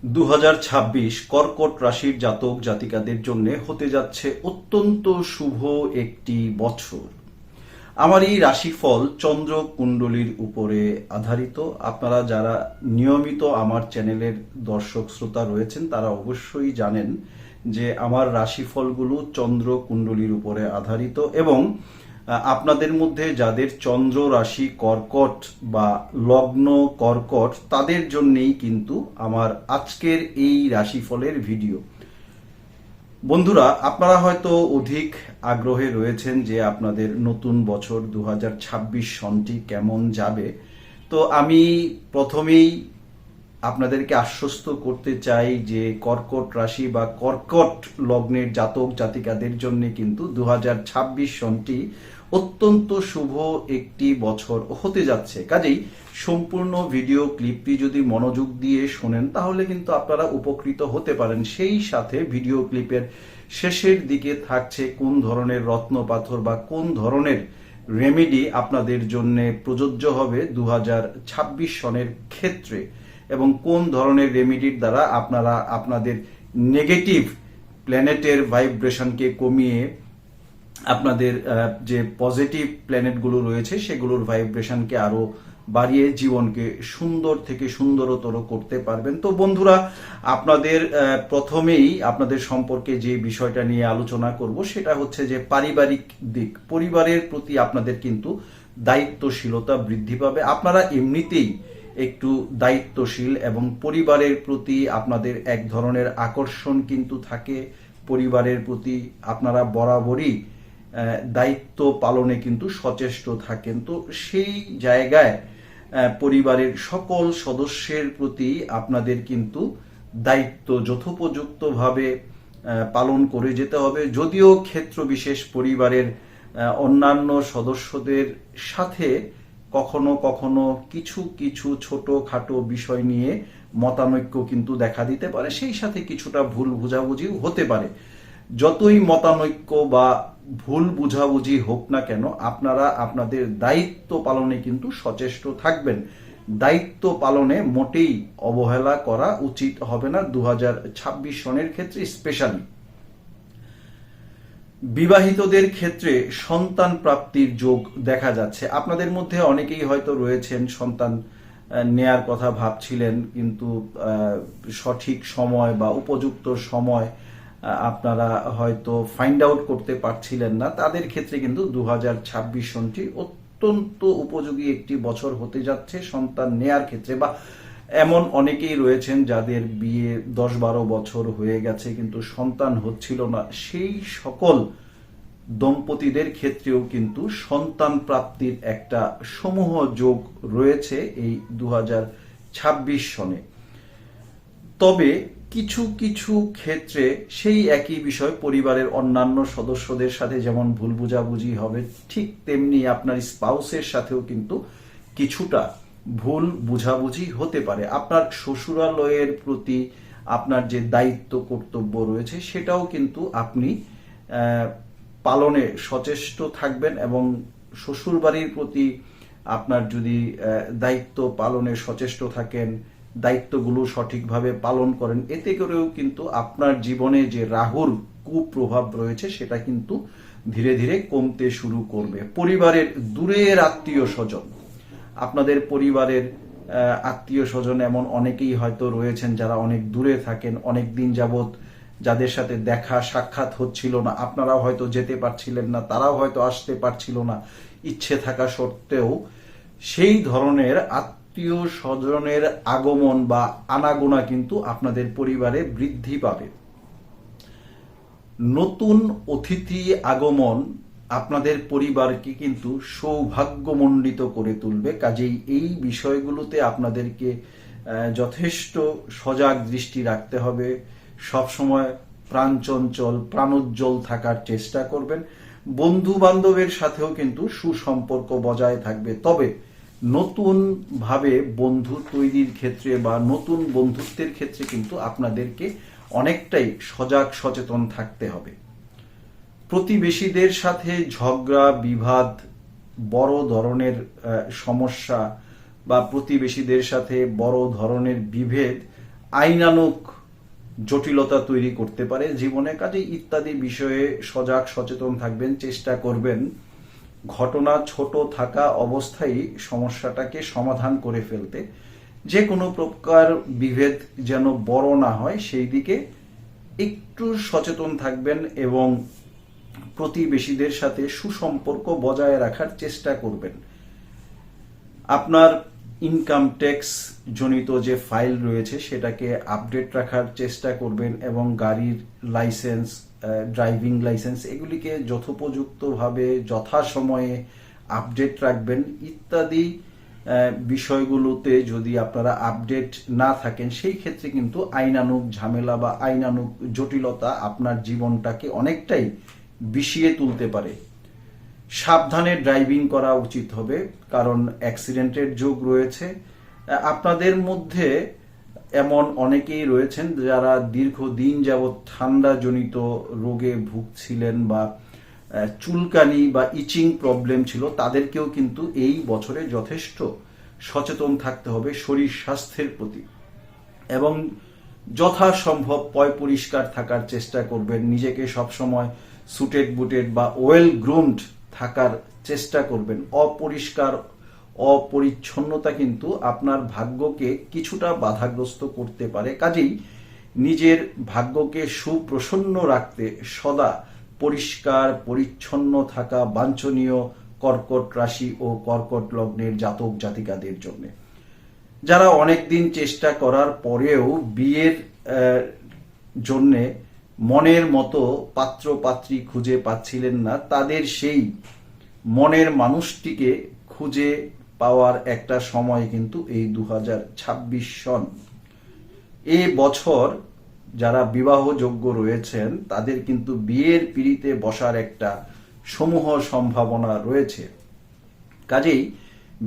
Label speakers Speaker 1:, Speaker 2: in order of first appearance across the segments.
Speaker 1: 2026 কর্কট রাশির জাতক জাতিকাদের জন্য হতে যাচ্ছে অত্যন্ত শুভ একটি বছর। আমার এই রাশিফল চন্দ্র কুণ্ডলীর উপরে আধারিত। আপনারা যারা নিয়মিত আমার চ্যানেলের দর্শক শ্রোতা রয়েছেন তারা অবশ্যই জানেন যে আমার রাশিফলগুলো চন্দ্র কুণ্ডলীর উপরে আধারিত এবং আপনাদের মধ্যে যাদের চন্দ্র রাশি কর্কট বা লগ্ন কর্কট তাদের জন্যই কিন্তু আমার আজকের এই রাশিফলের ভিডিও। বন্ধুরা, আপনারা হয়তো অধিক আগ্রহে রয়েছেন যে আপনাদের নতুন বছর 2026 সনটি কেমন যাবে। তো আমি প্রথমেই আপনাদেরকে আশ্বস্ত করতে চাই যে কর্কট রাশি বা কর্কট লগ্নের জাতক জাতিকাদের জন্য কিন্তু 2026 সনটি অত্যন্ত শুভ একটি বছর হতে যাচ্ছে। কাজেই সম্পূর্ণ ভিডিও ক্লিপটি যদি মনোযোগ দিয়ে শোনেন তাহলে কিন্তু আপনারা উপকৃত হতে পারেন। সেই সাথে ভিডিও ক্লিপের শেষের দিকে থাকছে কোন ধরনের রত্ন পাথর বা কোন ধরনের রেমেডি আপনাদের জন্য প্রযোজ্য হবে 2026 সনের ক্ষেত্রে এবং কোন ধরনের রেমেডির দ্বারা আপনারা আপনাদের নেগেটিভ প্ল্যানেটের ভাইব্রেশনকে কমিয়ে আপনাদের যে পজিটিভ প্ল্যানেটগুলো রয়েছে সেগুলোর ভাইব্রেশনকে আরো বাড়িয়ে জীবনকে সুন্দর থেকে সুন্দরতর করতে পারবেন। তো বন্ধুরা, আপনাদের প্রথমেই আপনাদের সম্পর্কে যে বিষয়টা নিয়ে আলোচনা করব সেটা হচ্ছে যে পারিবারিক দিক। পরিবারের প্রতি আপনাদের কিন্তু দায়িত্বশীলতা বৃদ্ধি পাবে। আপনারা এমনিতেই একটু দায়িত্বশীল এবং পরিবারের প্রতি আপনাদের এক ধরনের আকর্ষণ কিন্তু থাকে। পরিবারের প্রতি আপনারা বরাবরই দায়িত্ব পালনে কিন্তু সচেষ্ট থাকেন। তো সেই জায়গায় পরিবারের সকল সদস্যের প্রতি আপনাদের কিন্তু দায়িত্ব যথোপযুক্তভাবে পালন করে যেতে হবে। যদিও ক্ষেত্র বিশেষ পরিবারের অন্যান্য সদস্যদের সাথে কখনো কখনো কিছু কিছু ছোটখাটো বিষয় নিয়ে মতানৈক্য কিন্তু দেখা দিতে পারে, সেই সাথে কিছুটা ভুল বোঝাবুঝিও হতে পারে। যতই মতানৈক্য বা ভুল বুঝাবুঝি হোক না কেন, আপনারা আপনাদের দায়িত্ব পালনে কিন্তু সচেষ্ট থাকবেন। দায়িত্ব পালনে মোটেই অবহেলা করা উচিত হবে না 2026 সনের ক্ষেত্রে। স্পেশালি বিবাহিতদের ক্ষেত্রে সন্তান প্রাপ্তির যোগ দেখা যাচ্ছে। আপনাদের মধ্যে অনেকেই হয়তো রয়েছেন সন্তান নেয়ার কথা ভাবছিলেন, কিন্তু সঠিক সময় বা উপযুক্ত সময় আপনারা হয়তো ফাইন্ড আউট করতে পারছিলেন না। তাদের ক্ষেত্রে কিন্তু 2026 সনটি অত্যন্ত উপযোগী একটি বছর হতে যাচ্ছে সন্তান নেয়ার ক্ষেত্রে। বা এমন অনেকেই রয়েছেন যাদের বিয়ে 10-12 বছর হয়ে গেছে কিন্তু সন্তান হচ্ছিল না, সেই সকল দম্পতিদের ক্ষেত্রেও কিন্তু সন্তান প্রাপ্তির একটা সমূহ যোগ রয়েছে এই 2026 সনে। তবে কিছু কিছু ক্ষেত্রে সেই একই বিষয় পরিবারের অন্যান্য সদস্যদের সাথে যেমন ভুল বুঝাবুঝি হবে, ঠিক তেমনি আপনার স্পাউসের সাথেও কিন্তু কিছুটা ভুল বুঝাবুঝি হতে পারে। আপনার শ্বশুরালয়ের প্রতি আপনার যে দায়িত্ব কর্তব্য রয়েছে সেটাও কিন্তু আপনি পালনে সচেষ্ট থাকবেন এবং শ্বশুরবাড়ির প্রতি আপনার যদি দায়িত্ব পালনে সচেষ্ট থাকেন, দায়িত্বগুলো সঠিকভাবে পালন করেন, এতে করেও কিন্তু আপনার জীবনে যে রাহুর কুপ্রভাব রয়েছে সেটা কিন্তু ধীরে ধীরে কমতে শুরু করবে। পরিবারের দূরের আত্মীয় স্বজন, আপনাদের পরিবারের আত্মীয় স্বজন এমন অনেকেই হয়তো রয়েছেন যারা অনেক দূরে থাকেন, অনেক দিন যাবত যাদের সাথে দেখা সাক্ষাৎ হচ্ছিল না, আপনারাও হয়তো যেতে পারছিলেন না, তারাও হয়তো আসতে পারছিল না ইচ্ছে থাকা সত্ত্বেও। সেই ধরনের আত্মীয় স্বজনের আগমন বা আনাগোনা কিন্তু আপনাদের পরিবারে বৃদ্ধি পাবে। নতুন অতিথি আগমন আপনাদের পরিবারকে কিন্তু সৌভাগ্যমণ্ডিত করে তুলবে। কাজেই এই বিষয়গুলোতে আপনাদেরকে যথেষ্ট সজাগ দৃষ্টি রাখতে হবে। সবসময় প্রাণচঞ্চল প্রাণোজ্জ্বল থাকার চেষ্টা করবেন। বন্ধু বান্ধবের সাথেও কিন্তু সুসম্পর্ক বজায় থাকবে। তবে নতুন ভাবে বন্ধু তৈরির ক্ষেত্রে বা নতুন বন্ধুত্বের ক্ষেত্রে কিন্তু আপনাদেরকে অনেকটাই সজাগ সচেতন থাকতে হবে। প্রতিবেশীদের সাথে ঝগড়া বিবাদ, বড় ধরনের সমস্যা বা প্রতিবেশীদের সাথে বড় ধরনের বিভেদ আইনানুগ জটিলতা তৈরি করতে পারে জীবনে। কাজে ইত্যাদি বিষয়ে সজাগ সচেতন থাকবেন, চেষ্টা করবেন ঘটনা ছোট থাকা অবস্থায় সমস্যাটাকে সমাধান করে ফেলতে। যে কোনো প্রকার বিভেদ যেন বড় না হয় সেই দিকে একটু সচেতন থাকবেন এবং প্রতিবেশীদের সাথে সুসম্পর্ক বজায় রাখার চেষ্টা করবেন। আপনার ইনকাম ট্যাক্স জনিত যে ফাইল রয়েছে সেটাকে আপডেট রাখার চেষ্টা করবেন এবং গাড়ির লাইসেন্স, ড্রাইভিং লাইসেন্স এগুলিকে যথোপযুক্তভাবে যথাসময়ে আপডেট রাখবেন। ইত্যাদি বিষয়গুলোতে যদি আপনারা আপডেট না থাকেন সেই ক্ষেত্রে কিন্তু আইনানুগ ঝামেলা বা আইনানুগ জটিলতা আপনার জীবনটাকে অনেকটাই বিষিয়ে তুলতে পারে। সাবধানে ড্রাইভিং করা উচিত হবে, কারণ অ্যাক্সিডেন্টের যোগ রয়েছে। আপনাদের মধ্যে এমন অনেকেই রয়েছেন যারা দীর্ঘদিন যাবৎ ঠান্ডা জনিত রোগে ভুগছিলেন বা চুলকানি বা ইচিং প্রবলেম ছিল, তাদেরকেও কিন্তু এই বছরে যথেষ্ট সচেতন থাকতে হবে শরীর স্বাস্থ্যের প্রতি এবং যথাসম্ভব পয় পরিষ্কার থাকার চেষ্টা করবেন। নিজেকে সবসময় সুটেড বুটেড বা ওয়েল গ্রুমড থাকার চেষ্টা করবেন। অপরিষ্কার অপরিচ্ছন্নতা কিন্তু আপনার ভাগ্যকে কিছুটা বাধাগ্রস্ত করতে পারে। কাজেই নিজের ভাগ্যকে সুপ্রসন্ন রাখতে সদা পরিষ্কার পরিচ্ছন্ন থাকা বাঞ্ছনীয় কর্কট রাশি ও কর্কট লগ্নের জাতক জাতিকাদের জন্য। যারা অনেকদিন চেষ্টা করার পরেও বিয়ের জন্য মনের মতো পাত্র পাত্রী খুঁজে পাচ্ছিলেন না, তাদের সেই মনের মানুষটিকে খুঁজে পাওয়ার একটা সময় কিন্তু এই 2026 সন। এই বছর যারা বিবাহযোগ্য রয়েছেন তাদের কিন্তু বিয়ের পিঁড়িতে বসার একটা সমূহ সম্ভাবনা রয়েছে। কাজেই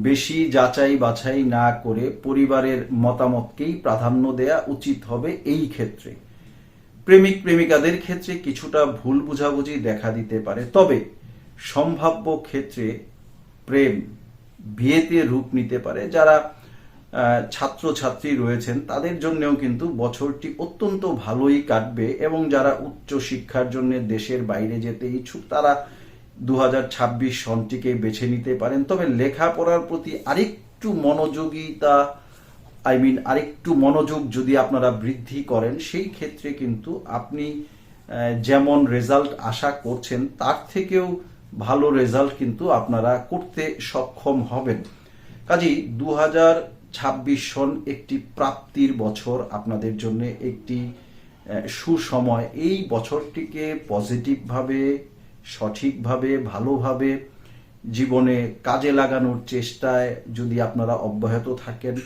Speaker 1: বেশি যাচাই বাছাই না করে পরিবারের মতামতকেই প্রাধান্য দেয়া উচিত হবে এই ক্ষেত্রে। প্রেমিক প্রেমিকাদের ক্ষেত্রে কিছুটা ভুল বুঝাবুঝি দেখা দিতে পারে, তবে সম্ভাব্য ক্ষেত্রে প্রেম বিয়েতে রূপ নিতে পারে। যারা ছাত্রছাত্রী রয়েছেন তাদের জন্যও কিন্তু বছরটি অত্যন্ত ভালোই কাটবে এবং যারা উচ্চ শিক্ষার জন্য দেশের বাইরে যেতে ইচ্ছুক তারা 2026 সনটিকে বেছে নিতে পারেন। তবে লেখাপড়ার প্রতি আরেকটু মনোযোগিতা আরেকটু মনোযোগ যদি আপনারা বৃদ্ধি করেন সেই ক্ষেত্রে কিন্তু আপনি যেমন রেজাল্ট আশা করছেন তার থেকেও ভালো রেজাল্ট কিন্তু আপনারা করতে সক্ষম হবেন। কাজেই 2026 সন একটি প্রাপ্তির বছর আপনাদের জন্য, একটি সুসময়। এই বছরটিকে পজিটিভভাবে সঠিকভাবে ভালোভাবে জীবনে কাজে লাগানোর চেষ্টায় যদি আপনারা অব্যাহত থাকেন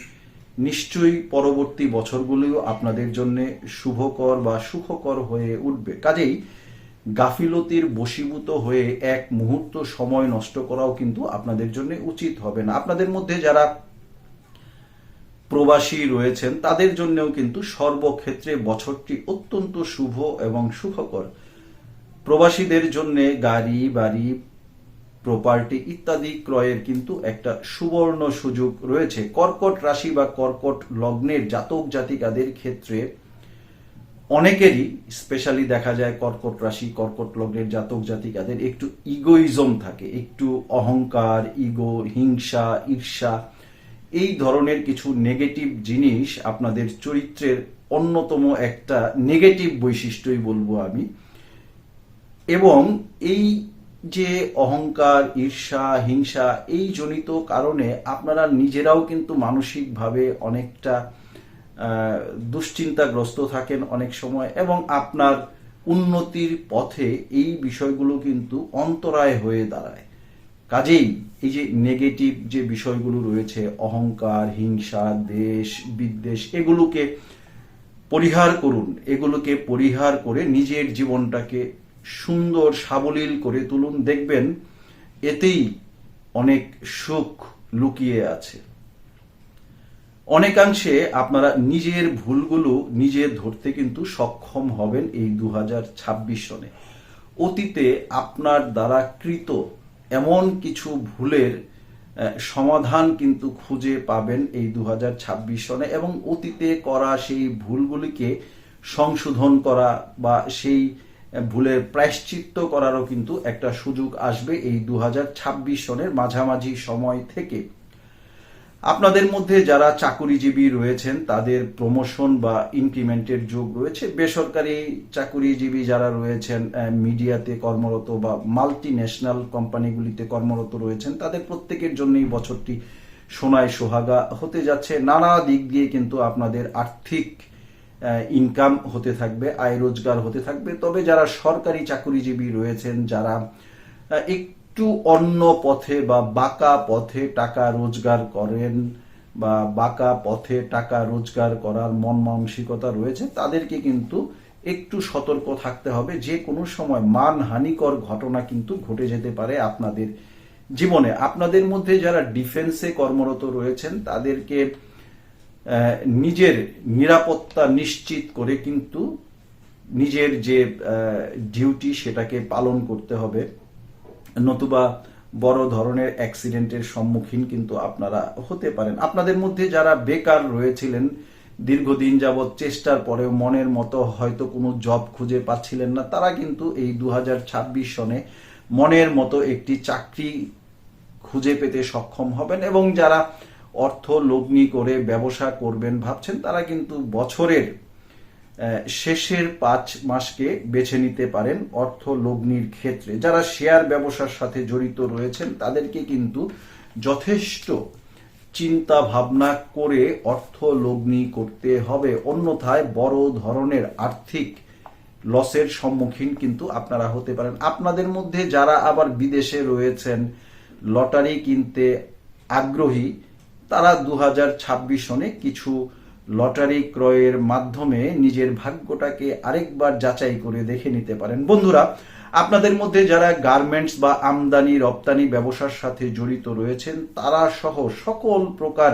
Speaker 1: নিশ্চয়ই পরবর্তী বছরগুলিও আপনাদের জন্য শুভকর বা সুখকর হয়ে উঠবে। কাজেই গাফিলতির বশীভূত হয়ে এক মুহূর্ত সময় নষ্ট করাও কিন্তু আপনাদের জন্য উচিত হবে না। আপনাদের মধ্যে যারা প্রবাসী রয়েছেন তাদের জন্যও কিন্তু সর্বক্ষেত্রে বছরটি অত্যন্ত শুভ এবং সুখকর। প্রবাসীদের জন্য গাড়ি বাড়ি প্রপার্টি ইত্যাদি ক্রয়ের কিন্তু একটা সুবর্ণ সুযোগ রয়েছে। কর্কট রাশি বা কর্কট লগ্নের জাতক জাতিকাদের ক্ষেত্রে অনেকেরই স্পেশালি দেখা যায় কর্কট রাশি কর্কট লগ্নের জাতক জাতিকাদের একটু ইগোইজম থাকে, একটু অহংকার, ইগো, হিংসা, ঈর্ষা, এই ধরনের কিছু নেগেটিভ জিনিস আপনাদের চরিত্রের অন্যতম একটা নেগেটিভ বৈশিষ্ট্যই বলবো আমি। এবং এই যে অহংকার, ঈর্ষা, হিংসা এই জনিত কারণে আপনারা নিজেরাও কিন্তু মানসিকভাবে অনেকটা দুশ্চিন্তাগ্রস্ত থাকেন অনেক সময় এবং আপনার উন্নতির পথে এই বিষয়গুলো কিন্তু অন্তরায় হয়ে দাঁড়ায়। কাজেই এই যে নেগেটিভ যে বিষয়গুলো রয়েছে অহংকার, হিংসা, দেশ বিদ্বেষ এগুলোকে পরিহার করুন। এগুলোকে পরিহার করে নিজের জীবনটাকে সুন্দর সাবলীল করে তুলুন, দেখবেন এতেই অনেক সুখ লুকিয়ে আছে। অনেকাংশে আপনারা নিজের ভুলগুলো নিজে ধরতে কিন্তু সক্ষম হবেন এই 2026 সনে। অতীতে আপনার দ্বারা কৃত এমন কিছু ভুলের সমাধান কিন্তু খুঁজে পাবেন এই 2026 সনে, এবং অতীতে করা সেই ভুলগুলিকে সংশোধন করা বা সেই ভুলের প্রায়শ্চিত্ত করারও কিন্তু একটা সুযোগ আসবে এই 2026 সনের মাঝামাঝি সময় থেকে। আপনাদের মধ্যে যারা চাকুরিজীবী রয়েছেন তাদের প্রমোশন বা ইনক্রিমেন্টের যোগ রয়েছে। বেসরকারি চাকুরিজীবী যারা রয়েছেন, মিডিয়াতে কর্মরত বা মাল্টি ন্যাশনাল কোম্পানিগুলিতে কর্মরত রয়েছেন, তাদের প্রত্যেকের জন্যই বছরটি সোনায় সোহাগা হতে যাচ্ছে। নানা দিক দিয়ে কিন্তু আপনাদের আর্থিক ইনকাম হতে থাকবে, আয় রোজগার হতে থাকবে। তবে যারা সরকারি চাকুরিজীবী রয়েছেন, যারা একটু অন্য পথে বা বাঁকা পথে টাকা রোজগার করেন বা বাঁকা পথে টাকা রোজগার করার মন মানসিকতা রয়েছে, তাদেরকে কিন্তু একটু সতর্ক থাকতে হবে। যে কোনো সময় মানহানিকর ঘটনা কিন্তু ঘটে যেতে পারে আপনাদের জীবনে। আপনাদের মধ্যে যারা ডিফেন্সে কর্মরত রয়েছেন তাদেরকে নিজের নিরাপত্তা নিশ্চিত করে কিন্তু নিজের যে ডিউটি সেটাকে পালন করতে হবে, নতুবা বড় ধরনের অ্যাক্সিডেন্টের সম্মুখীন কিন্তু আপনারা হতে পারেন। আপনাদের মধ্যে যারা বেকার রয়েছিলেন, দীর্ঘদিন যাবৎ চেষ্টার পরেও মনের মতো হয়তো কোনো জব খুঁজে পাচ্ছিলেন না, তারা কিন্তু এই 2026 সনে মনের মতো একটি চাকরি খুঁজে পেতে সক্ষম হবেন। এবং যারা অর্থ লগ্নি করে ব্যবসা করবেন ভাবছেন, তারা কিন্তু বছরের শেষের 5 মাসকে বেছে নিতে পারেন অর্থ লগ্নির ক্ষেত্রে। যারা শেয়ার ব্যবসার সাথে জড়িত রয়েছেন তাদেরকে কিন্তু যথেষ্ট চিন্তা ভাবনা করে অর্থ লগ্নি করতে হবে, অন্যথায় বড় ধরনের আর্থিক লসের সম্মুখীন কিন্তু আপনারা হতে পারেন। আপনাদের মধ্যে যারা আবার বিদেশে রয়েছেন, লটারি কিনতে আগ্রহী, তারা 2026 সনে কিছু লটারি ক্রয়ের মাধ্যমে নিজের ভাগ্যটাকে আরেকবার যাচাই করে দেখে নিতে পারেন। বন্ধুরা, আপনাদের মধ্যে যারা গার্মেন্টস বা আমদানি রপ্তানি ব্যবসার সাথে জড়িত রয়েছেন, তারা সহ সকল প্রকার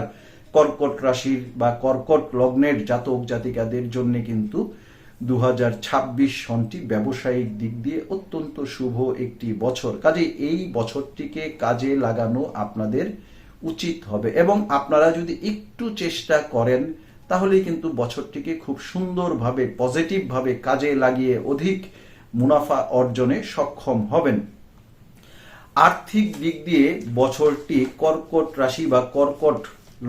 Speaker 1: কর্কট রাশির বা কর্কট লগ্নের জাতক জাতিকাদের জন্য কিন্তু 2026 সনটি ব্যবসায়িক দিক দিয়ে অত্যন্ত শুভ একটি বছর। কাজে এই বছরটিকে কাজে লাগানো আপনাদের উচিত হবে, এবং আপনারা যদি একটু চেষ্টা করেন তাহলে কিন্তু বছরটিকে খুব সুন্দরভাবে পজিটিভভাবে কাজে লাগিয়ে অধিক মুনাফা অর্জনে সক্ষম হবেন। আর্থিক দিক দিয়ে বছরটি কর্কট রাশি বা কর্কট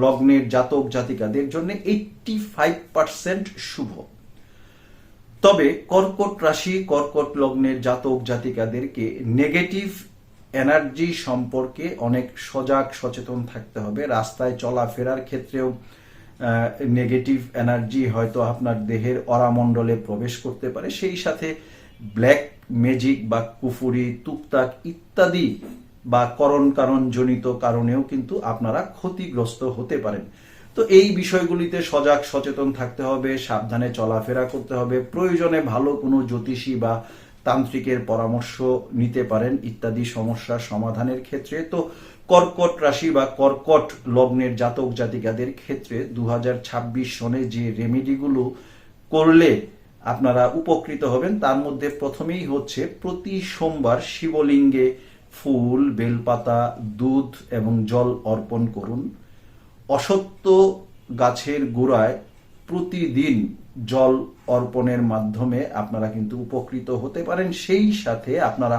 Speaker 1: লগ্নের জাতক জাতিকাদের জন্য 85% শুভ। তবে কর্কট রাশি কর্কট লগ্নের জাতক জাতিকাদেরকে নেগেটিভ এনার্জি সম্পর্কে অনেক সজাগ সচেতন থাকতে হবে। রাস্তায় চলাফেরার ক্ষেত্রেও নেগেটিভ এনার্জি হয়তো আপনার দেহের অরামণ্ডলে প্রবেশ করতে পারে। সেই সাথে ব্ল্যাক ম্যাজিক বা কুফুরি, তুকতাক ইত্যাদি বা কারণ জনিত কারণেও কিন্তু আপনারা ক্ষতিগ্রস্ত হতে পারেন। তো এই বিষয়গুলিতে সজাগ সচেতন থাকতে হবে, সাবধানে চলাফেরা করতে হবে। প্রয়োজনে ভালো কোনো জ্যোতিষী বা তান্ত্রিকের পরামর্শ নিতে পারেন ইত্যাদি সমস্যার সমাধানের ক্ষেত্রে। তো কর্কট রাশি বা কর্কট লগ্নের জাতক জাতিকাদের ক্ষেত্রে 2026 সনে যে রেমেডিগুলো করলে আপনারা উপকৃত হবেন, তার মধ্যে প্রথমেই হচ্ছে প্রতি সোমবার শিবলিঙ্গে ফুল, বেলপাতা, দুধ এবং জল অর্পণ করুন। অসত্য গাছের গোড়ায় প্রতিদিন জল অর্পণের মাধ্যমে আপনারা কিন্তু উপকৃত হতে পারেন। সেই সাথে আপনারা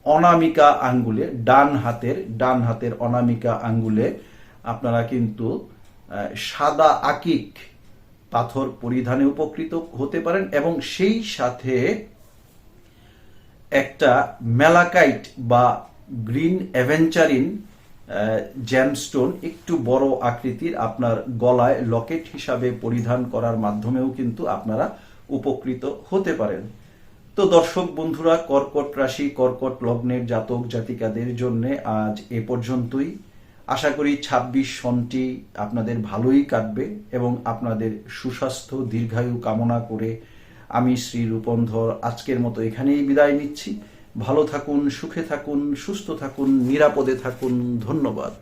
Speaker 1: অনামিকা আঙ্গুলে, ডান হাতের অনামিকা আঙ্গুলে আপনারা কিন্তু সাদা আকিক পাথর পরিধানে উপকৃত হতে পারেন, এবং সেই সাথে একটা ম্যালাকাইট বা গ্রিন অ্যাভেঞ্চারিন জ্যামস্টোন একটু বড় আকৃতির আপনার গলায় লকেট হিসাবে পরিধান করার মাধ্যমেও কিন্তু আপনারা উপকৃত হতে পারেন। তো দর্শক বন্ধুরা, কর্কট রাশি কর্কট লগ্নের জাতক জাতিকাদের জন্য আজ এ পর্যন্তই। আশা করি 26 সনটি আপনাদের ভালোই কাটবে, এবং আপনাদের সুস্বাস্থ্য দীর্ঘায়ু কামনা করে আমি শ্রী রূপন্ধর আজকের মতো এখানেই বিদায় নিচ্ছি। ভালো থাকুন, সুখে থাকুন, সুস্থ থাকুন, নিরাপদে থাকুন। ধন্যবাদ।